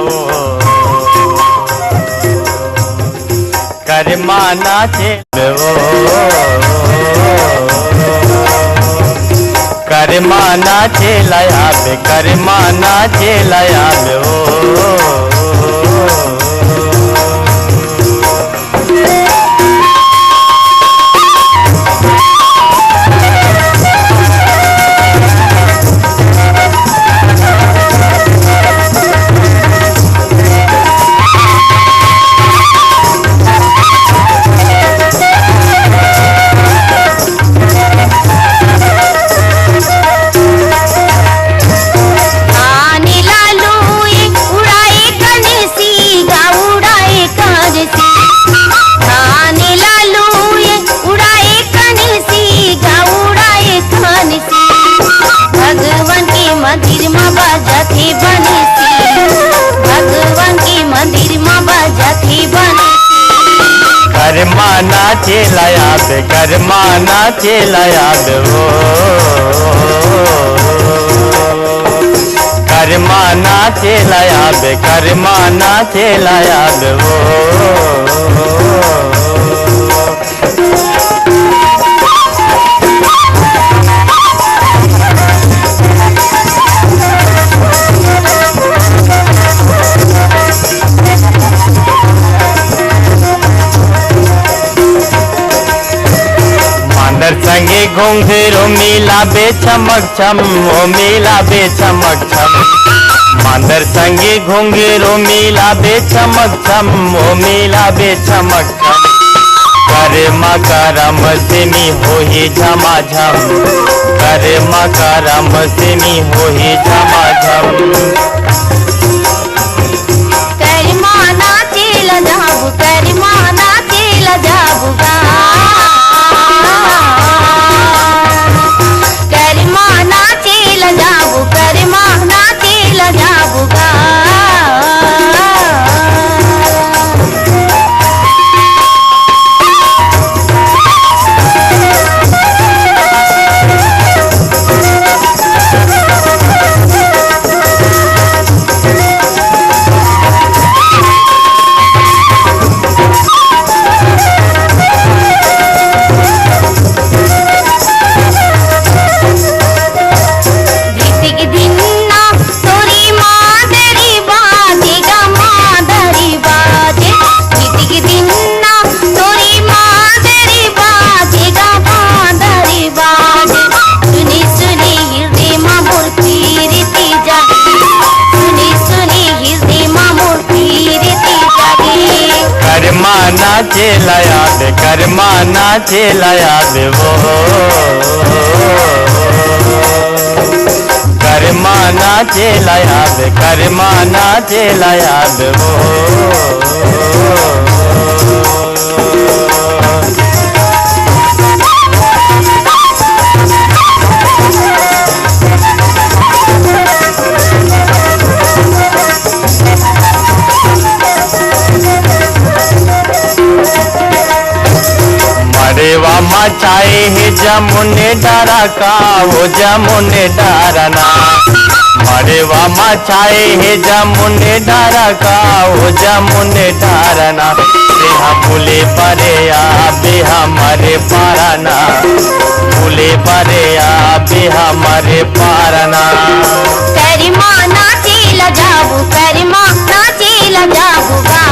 वो करमा नाचे वो करमा नाचे लया बे करमा नाचे लया बे वो भगवान की मंदिर में बजाती बनी सी भगवान की मंदिर में बजाती बनी करमा नाचे लया बे करमा नाचे लया बे वो करमा नाचे लया बे करमा नाचे लया बे वो संगे घुंघरू मिला बे चमक चम ओ मिला बे चमक चम मांदर संगे घुंघरू मिला बे चमक चम ओ मिला बे चमक चम करे मकरम सिमी हो ही झमाझम करे मकरम सिमी हो ही झमाझम करमा नाचे लजाबू करमा नाचे लजाबू गा करमा नाचे लजाबू करमा नाचे लजाबू गा नाचे लया बे करमा नाचे लया बे वो करमा नाचे लया बे करमा नाचे लया बे वो मरेवा मचाए है जमुने डरा का वो जमुने डरना मरेवा मचाए है जमुने डरा का वो जमुने डरना बेहा भूले परे आ बेहा मरे पारना भूले परे आ बेहा मरे पारना करमा नाचे लजाबू करमा नाचे लजाबू गा